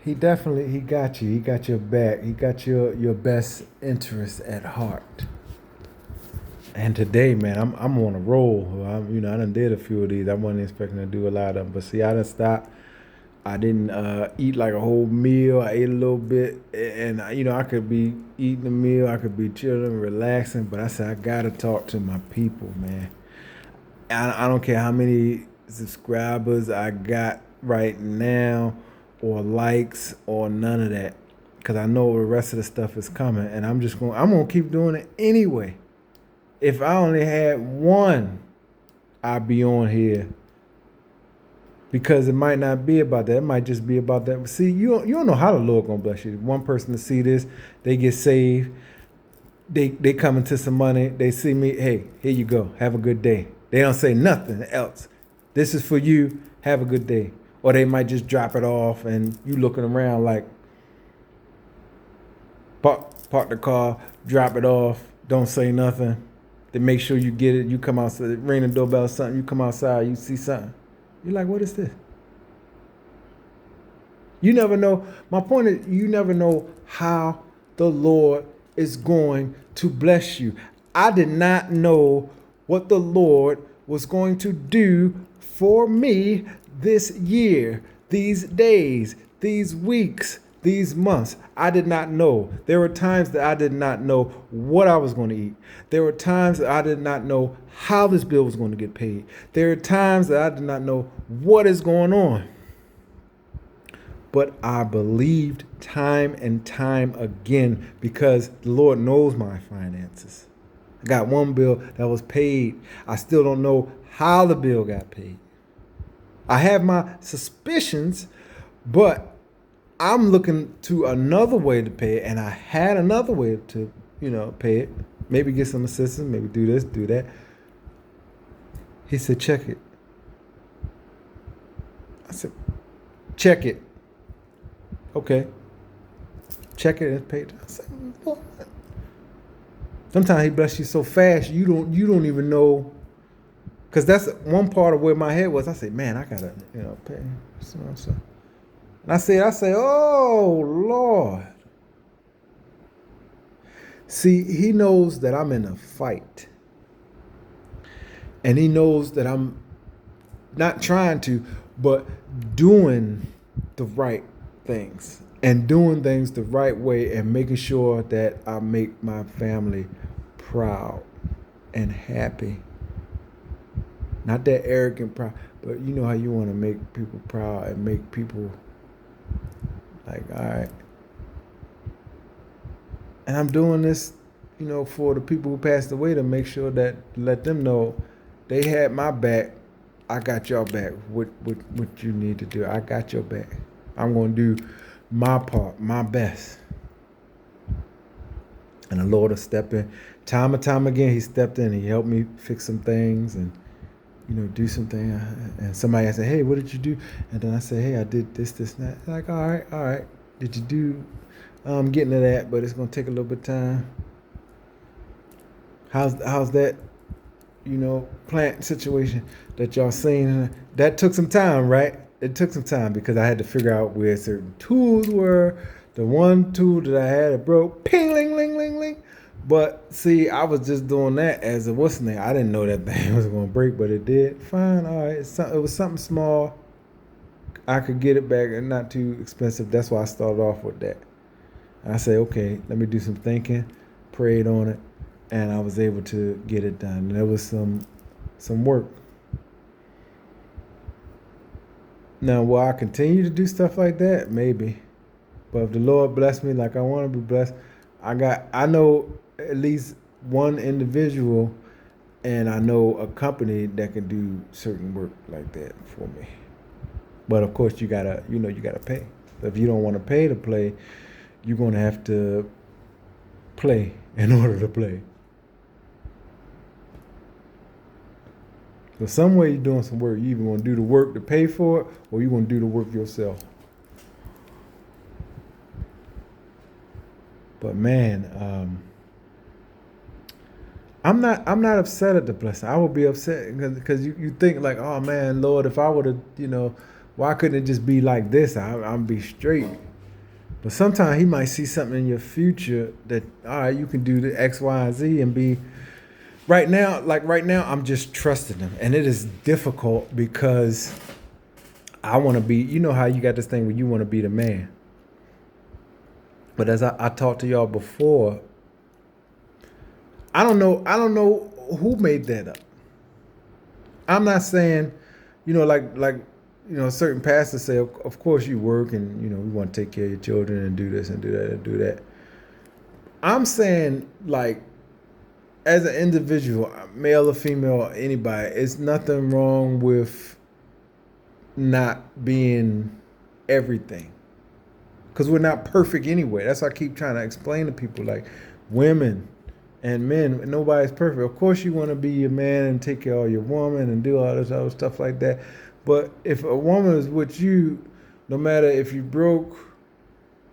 he got you. He got your back. He got your best interest at heart. And today, man, I'm on a roll. I done did a few of these. I wasn't expecting to do a lot of them, but see, I done stopped. I didn't eat like a whole meal. I ate a little bit, and I could be eating a meal. I could be chilling, relaxing, but I said I gotta talk to my people, man. I don't care how many subscribers I got right now, or likes, or none of that, because I know the rest of the stuff is coming, and I'm gonna keep doing it anyway. If I only had one, I'd be on here because it might not be about that. It might just be about that. See, you don't know how the Lord gonna bless you. One person to see this, they get saved. They come into some money. They see me. Hey, here you go. Have a good day. They don't say nothing else. This is for you. Have a good day. Or they might just drop it off, and you looking around like park the car, drop it off, don't say nothing. They make sure you get it. You come outside, ring the doorbell or something. You come outside, you see something. You're like, what is this? You never know. My point is, you never know how the Lord is going to bless you. I did not know what the Lord was going to do for me this year, these days, these weeks, these months. I did not know. There were times that I did not know what I was going to eat. There were times that I did not know how this bill was going to get paid. There are times that I did not know what is going on. But I believed time and time again because the Lord knows my finances. I got one bill that was paid. I still don't know how the bill got paid. I have my suspicions, but I'm looking to another way to pay it, and I had another way to, pay it. Maybe get some assistance, maybe do this, do that. He said, check it. I said, check it. Okay. Check it and pay it. I said, what? Sometimes he bless you so fast you don't even know, because that's one part of where my head was. I said, man, I gotta pay. So. And I say, oh Lord. See, he knows that I'm in a fight. And he knows that I'm not trying to, but doing the right things and doing things the right way and making sure that I make my family proud and happy. Not that arrogant proud, but you know how you want to make people proud and make people like, all right. And I'm doing this, for the people who passed away to make sure that let them know they had my back. I got your back. What you need to do, I got your back. I'm going to do my part, my best. And the Lord will step in. Time and time again, he stepped in. He helped me fix some things and, do something. And somebody said, hey, what did you do? And then I said, hey, I did this, and that. Like, all right. Did you do, I'm getting to that, but it's going to take a little bit of time. How's that, plant situation that y'all seen? That took some time, right? It took some time because I had to figure out where certain tools were. The one tool that I had, it broke. Ping, ling, ling, ling, ling. But see, I was just doing that as a what's the name. I didn't know that thing was going to break, but it did. Fine, all right. It was something small. I could get it back and not too expensive. That's why I started off with that. And I said, okay, let me do some thinking, prayed on it, and I was able to get it done. And there was some work. Now, will I continue to do stuff like that? Maybe. But if the Lord bless me like I want to be blessed, I know at least one individual, and I know a company that can do certain work like that for me. But of course, you gotta pay. If you don't want to pay to play, you're gonna have to play in order to play. So some way you're doing some work. You either gonna do the work to pay for it, or you gonna do the work yourself. But man, I'm not upset at the blessing. I would be upset because you think like, oh man, Lord, if I would have, why couldn't it just be like this? I'd be straight. But sometimes he might see something in your future that, all right, you can do the X, Y, and Z and be right now, I'm just trusting him. And it is difficult because I want to be, you know how you got this thing where you want to be the man. But as I talked to y'all before, I don't know who made that up. I'm not saying, like certain pastors say, of course you work and we want to take care of your children and do this and do that and do that. I'm saying, like, as an individual, male or female, or anybody, it's nothing wrong with not being everything. Because we're not perfect anyway. That's why I keep trying to explain to people, like, women and men, nobody's perfect. Of course you want to be your man and take care of your woman and do all this other stuff like that. But if a woman is with you, no matter if you broke,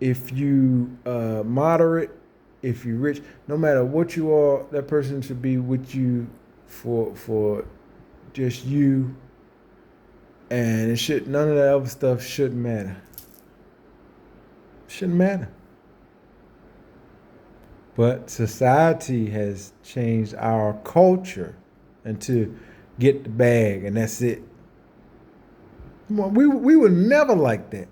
if you moderate, if you rich, no matter what you are, that person should be with you for just you. And none of that other stuff shouldn't matter. Shouldn't matter. But society has changed our culture into get the bag and that's it. We were never like that.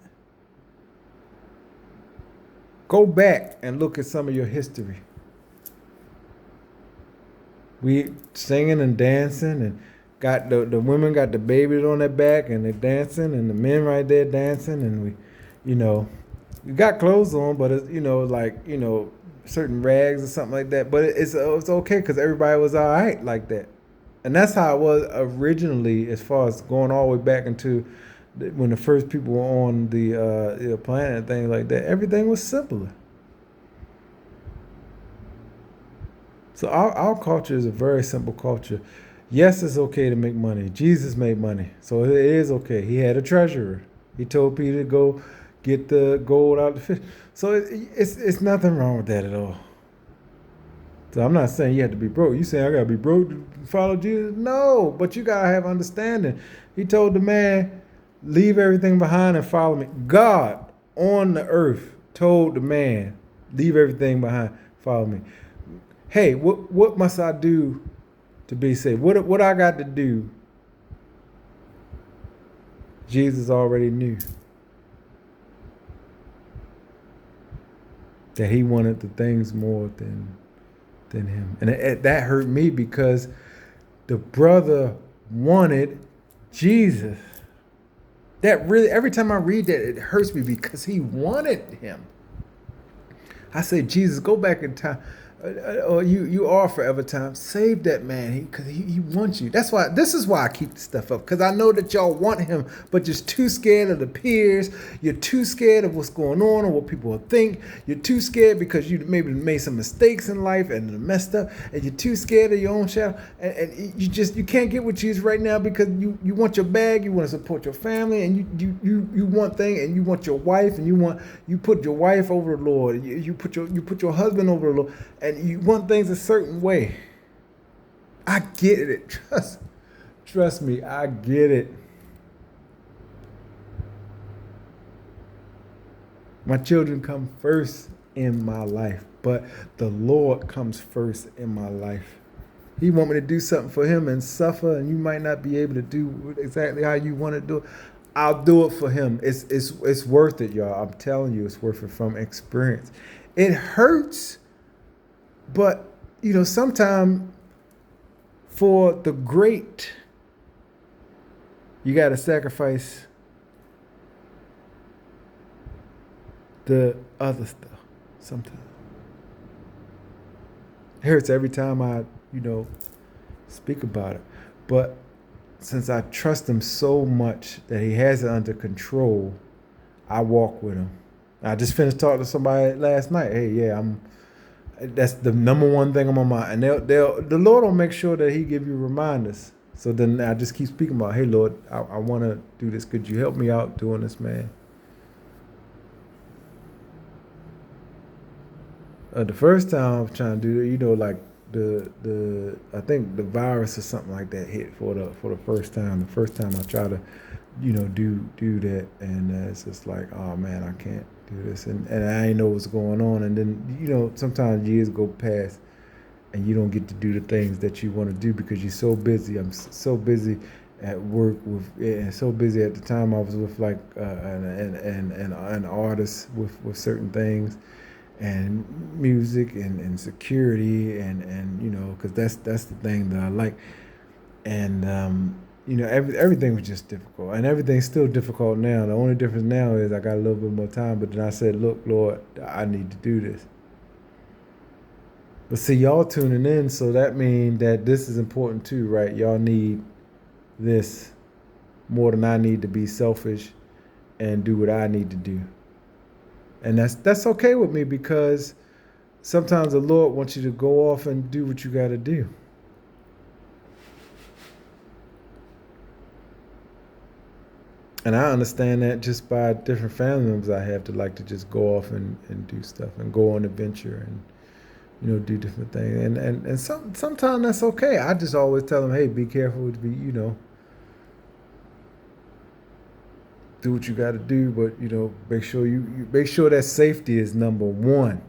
Go back and look at some of your history. We singing and dancing and got the women got the babies on their back and they're dancing and the men right there dancing and we got clothes on, but it's, certain rags or something like that. But it's okay because everybody was all right like that. And that's how it was originally, as far as going all the way back into when the first people were on the planet and things like that. Everything was simpler. So our culture is a very simple culture. Yes, it's okay to make money. Jesus made money, so it is okay. He had a treasurer. He told Peter to go get the gold out of the fish. So it's nothing wrong with that at all. So I'm not saying you have to be broke. You saying I gotta be broke to follow Jesus? No, but you gotta have understanding. He told the man, leave everything behind and follow me. God on the earth told the man, leave everything behind, follow me. Hey, what must I do to be saved? What I got to do? Jesus already knew that he wanted the things more than him. And that hurt me because the brother wanted Jesus. That really, every time I read that, it hurts me because he wanted him. I say, Jesus, go back in time. Or you are forever time. Save that man because he wants you. This is why I keep this stuff up, because I know that y'all want him, but you're too scared of the peers. You're too scared of what's going on or what people will think. You're too scared because you maybe made some mistakes in life and messed up, and you're too scared of your own shadow. And you can't get with Jesus right now because you want your bag, you want to support your family, and you want things, and you want your wife, and you put your wife over the Lord. You put your husband over the Lord. And you want things a certain way. I get it. Trust me, I get it. My children come first in my life, but the Lord comes first in my life. He want me to do something for him and suffer, and you might not be able to do exactly how you want to do it. I'll do it for him. It's worth it, y'all. I'm telling you, it's worth it from experience. It hurts. But, sometimes for the great, you got to sacrifice the other stuff sometimes. It hurts every time I, speak about it. But since I trust him so much that he has it under control, I walk with him. I just finished talking to somebody last night. Hey, yeah, that's the number one thing on my mind. And the Lord will make sure that he give you reminders. So then I just keep speaking about, hey, Lord, I want to do this. Could you help me out doing this, man? The first time I was trying to do it, like I think the virus or something like that hit for the first time. The first time I tried to do that, and it's just like, oh man, I can't do this, and I ain't know what's going on, and then sometimes years go past, and you don't get to do the things that you want to do because you're so busy. I'm so busy at work and so busy at the time I was with like an artist with certain things and music and security and because that's the thing that I like and everything was just difficult and everything's still difficult now. The only difference now is I got a little bit more time, but then I said, look, Lord, I need to do this. But see, y'all tuning in, so that means that this is important too, right? Y'all need this more than I need to be selfish and do what I need to do. And that's okay with me because sometimes the Lord wants you to go off and do what you got to do. And I understand that just by different family members I have to like to just go off and do stuff and go on adventure and do different things. And sometimes that's okay. I just always tell them, hey, be careful to be, do what you got to do, but make sure you make sure that safety is number one.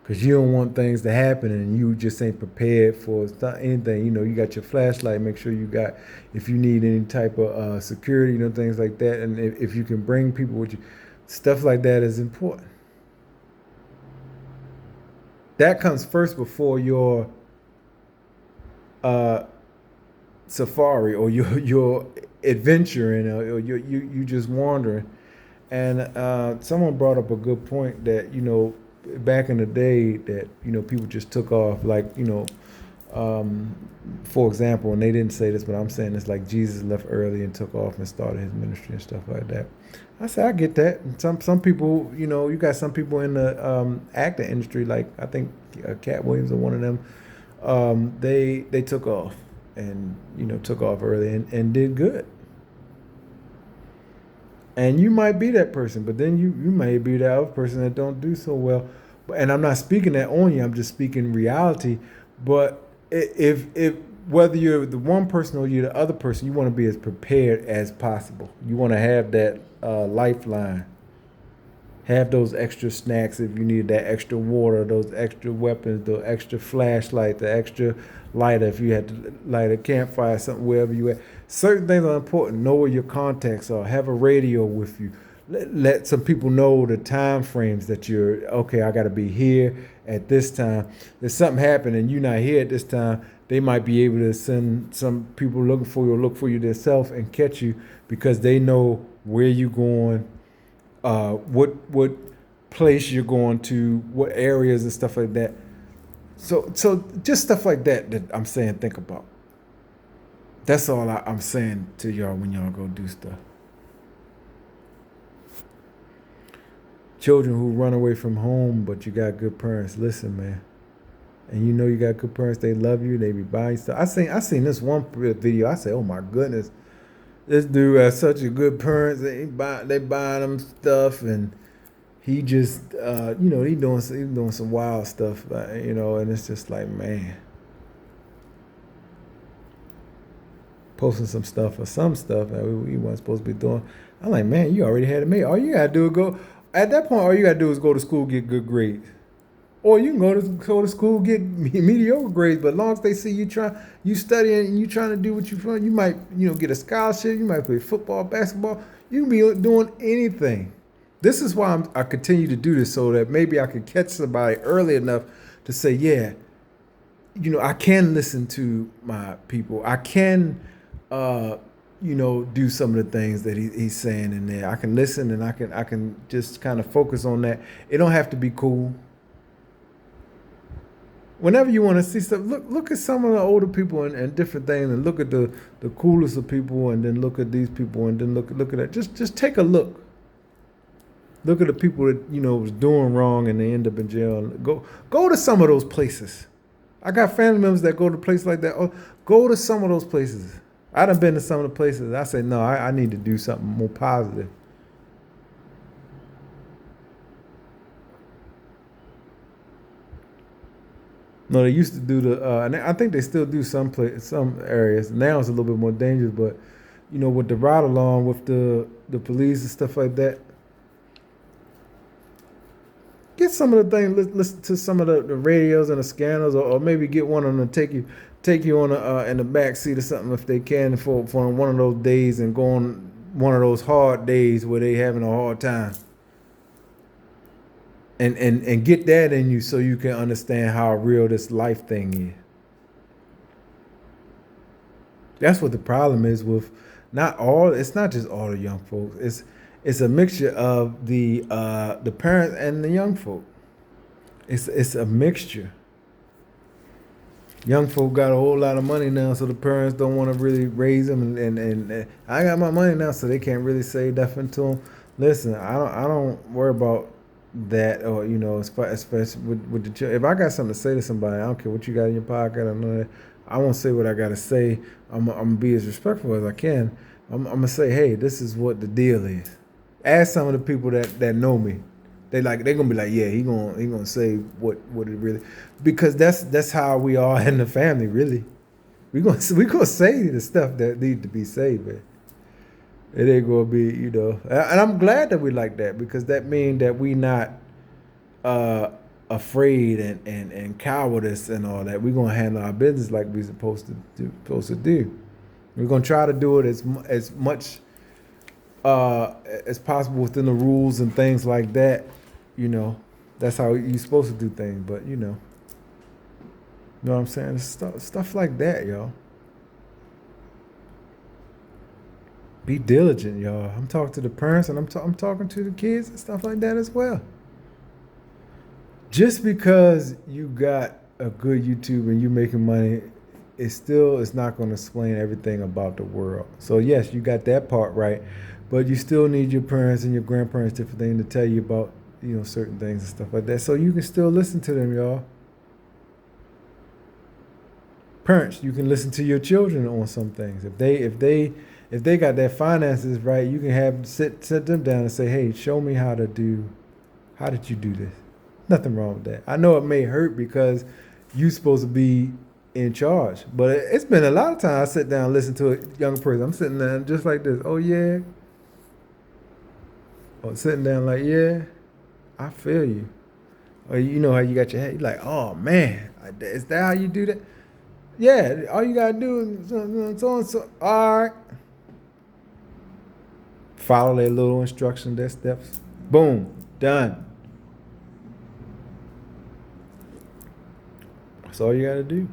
Because you don't want things to happen and you just ain't prepared for anything. You got your flashlight. Make sure you got, if you need any type of security, things like that. And if you can bring people with you, stuff like that is important. That comes first before your safari or your adventuring or you just wandering. And someone brought up a good point that back in the day that people just took off like for example, and they didn't say this, but I'm saying it's like Jesus left early and took off and started his ministry and stuff like that. I say I get that. And some people, you got some people in the acting industry, like I think Cat Williams or one of them. They took off and took off early and did good. And you might be that person, but then you may be that other person that don't do so well. And I'm not speaking that on you. I'm just speaking reality. But if whether you're the one person or you're the other person, you want to be as prepared as possible. You want to have that lifeline. Have those extra snacks if you need that extra water, those extra weapons, the extra flashlight, the extra lighter if you had to light a campfire, something wherever you at. Certain things are important. Know where your contacts are. Have a radio with you. Let some people know the time frames that you're, okay, I got to be here at this time. If something happened and you're not here at this time, they might be able to send some people looking for you or look for you themselves and catch you because they know where you're going, what place you're going to, what areas and stuff like that. So just stuff like that I'm saying think about. That's all I'm saying to y'all when y'all go do stuff. Children who run away from home, but you got good parents. Listen, man. And you got good parents. They love you. They be buying stuff. I seen this one video. I said, oh my goodness, this dude has such a good parents. They buying him stuff, and he just he doing some wild stuff. And it's just like, man, posting some stuff or some stuff that we weren't supposed to be doing. I'm like, man, you already had it made. All you gotta do is go. At that point, all you gotta do is go to school, get good grades, or you can go to school, get mediocre grades. But as long as they see you studying and you trying to do what you want, you might get a scholarship. You might play football, basketball. You can be doing anything. This is why I continue to do this so that maybe I could catch somebody early enough to say, yeah, I can listen to my people. I can do some of the things that he's saying in there. I can listen and I can just kind of focus on that. It don't have to be cool. Whenever you want to see stuff, look at some of the older people and different things, and look at the coolest of people, and then look at these people, and then look at that. Just take a look. Look at the people that was doing wrong and they end up in jail. Go to some of those places. I got family members that go to places like that. Oh, go to some of those places. I done been to some of the places. I said, no, I need to do something more positive. No, they used to do and I think they still do some areas. Now it's a little bit more dangerous, but with the ride along with the police and stuff like that. Get some of the things. Listen to some of the radios and the scanners, or maybe get one of them to take you on in the back seat or something if they can for one of those days and go on one of those hard days where they having a hard time. And get that in you so you can understand how real this life thing is. That's what the problem is with it's not just all the young folks. It's a mixture of the parents and the young folk. It's a mixture. Young folk got a whole lot of money now, so the parents don't want to really raise them, and I got my money now, so they can't really say nothing to them. Listen, I don't worry about that, or especially with the children. If I got something to say to somebody, I don't care what you got in your pocket. I won't say what I got to say. I'm gonna be as respectful as I can. I'm gonna say, hey, this is what the deal is. Ask some of the people that know me. They're gonna be like, yeah, he gonna say what it really, because that's how we are in the family. Really, we gonna say the stuff that need to be said, man. It ain't gonna be, and I'm glad that we like that, because that means that we not afraid and cowardice and all that. We're gonna handle our business like we're supposed to do. We're gonna try to do it as much as possible within the rules and things like that. That's how you're supposed to do things. But you know what I'm saying? Stuff like that, y'all. Be diligent, y'all. I'm talking to the parents, and I'm talking to the kids and stuff like that as well. Just because you got a good YouTube and you're making money, it's not going to explain everything about the world. So yes, you got that part right, but you still need your parents and your grandparents, different things, to tell you about certain things and stuff like that. So you can still listen to them, y'all. Parents, you can listen to your children on some things. If they got their finances right, you can sit them down and say, hey, show me how did you do this? Nothing wrong with that. I know it may hurt because you're supposed to be in charge, but it's been a lot of times I sit down and listen to a young person. I'm sitting there just like this. Oh yeah. Or sitting down like, yeah, I feel you. Or you know how you got your head, you're like, oh man, is that how you do that? Yeah, all you gotta do is so all right. Follow their little instructions, their steps. Boom, done. That's all you gotta do.